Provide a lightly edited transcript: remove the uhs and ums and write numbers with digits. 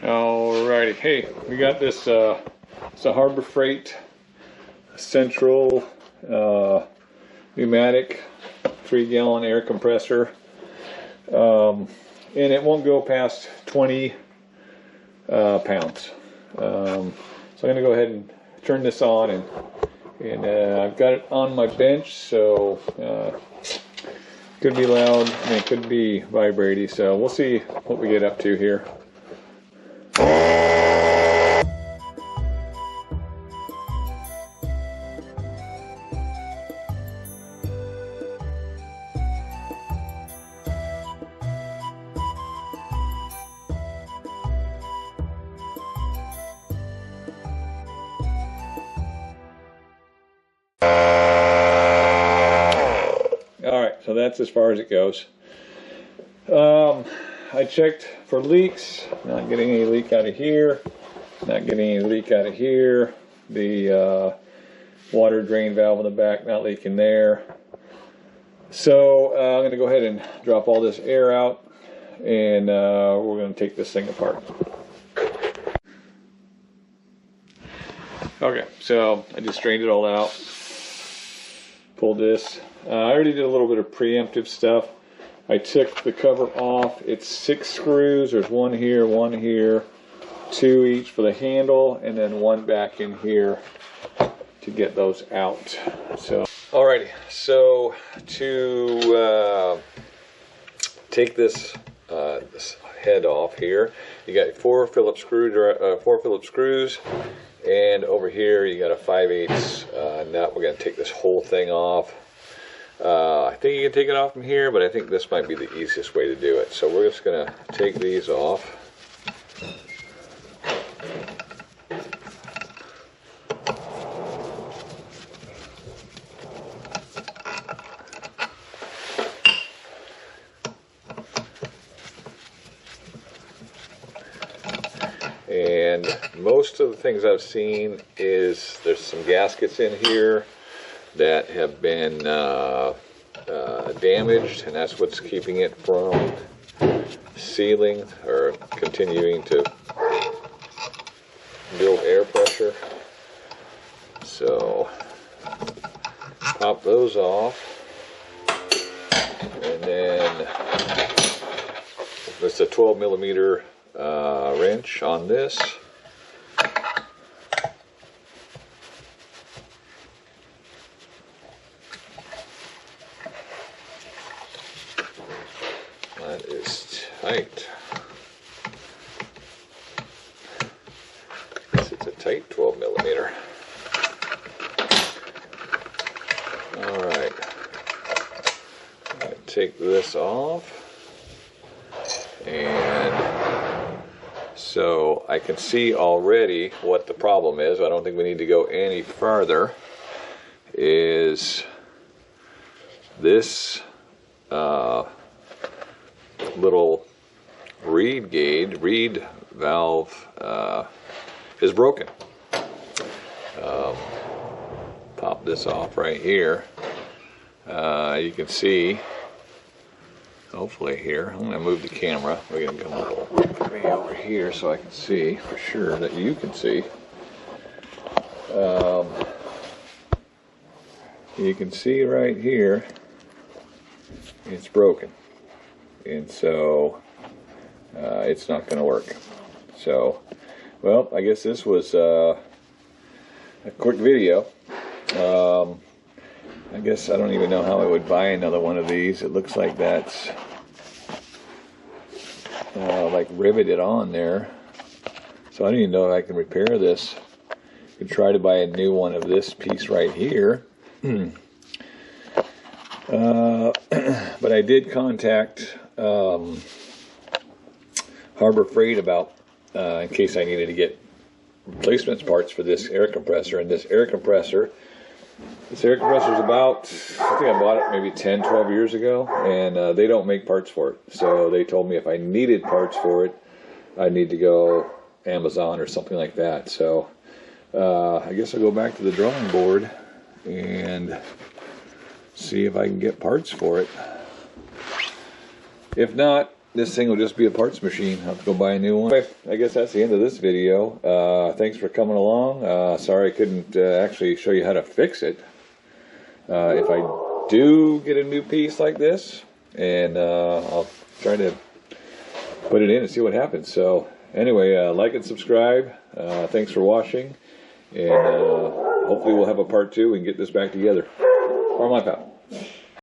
Alrighty, hey, we got this, it's a Harbor Freight central pneumatic 3-gallon air compressor, and it won't go past 20 pounds. So I'm going to go ahead and turn this on, and I've got it on my bench, so could be loud and it could be vibrating, so we'll see what we get up to here. Alright, so that's as far as it goes. I checked for leaks, not getting any leak out of here, not getting any leak out of here. The water drain valve in the back, not leaking there. So I'm going to go ahead and drop all this air out, and we're going to take this thing apart. Okay, so I just strained it all out, pulled this. I already did a little bit of preemptive stuff. I took the cover off. It's 6 screws. There's one here, 2 each for the handle, and then 1 back in here to get those out. So, alrighty. So to take this head off here, you got 4 Phillips screws, and over here you got a 5/8 nut. We're going to take this whole thing off. I think you can take it off from here, but I think this might be the easiest way to do it. So we're just going to take these off. And most of the things I've seen is there's some gaskets in here that have been damaged, and that's what's keeping it from sealing or continuing to build air pressure. So pop those off, and then it's a 12mm wrench on this. That is tight. This is a tight 12mm. Alright. I'm going to take this off. And so I can see already what the problem is. I don't think we need to go any farther. Is this little reed valve is broken. Pop this off right here. You can see, hopefully here, I'm going to move the camera. We're going to come a little way over here so I can see for sure that you can see. You can see right here it's broken, and so it's not going to work. So, well, I guess this was a quick video. I guess I don't even know how I would buy another one of these. It looks like that's like riveted on there, so I don't even know if I can repair this. I could try to buy a new one of this piece right here. But I did contact Harbor Freight about in case I needed to get replacement parts for this air compressor. And this air compressor is about, I think I bought it maybe 10-12 years ago, and they don't make parts for it. So they told me if I needed parts for it, I need to go Amazon or something like that. So I guess I'll go back to the drawing board and see if I can get parts for it. If not, this thing will just be a parts machine. I'll have to go buy a new one. Anyway, I guess that's the end of this video. Thanks for coming along. Sorry I couldn't actually show you how to fix it. If I do get a new piece like this, and I'll try to put it in and see what happens. So anyway, like and subscribe. Thanks for watching, and hopefully we'll have a part 2 and get this back together. Farm Life out.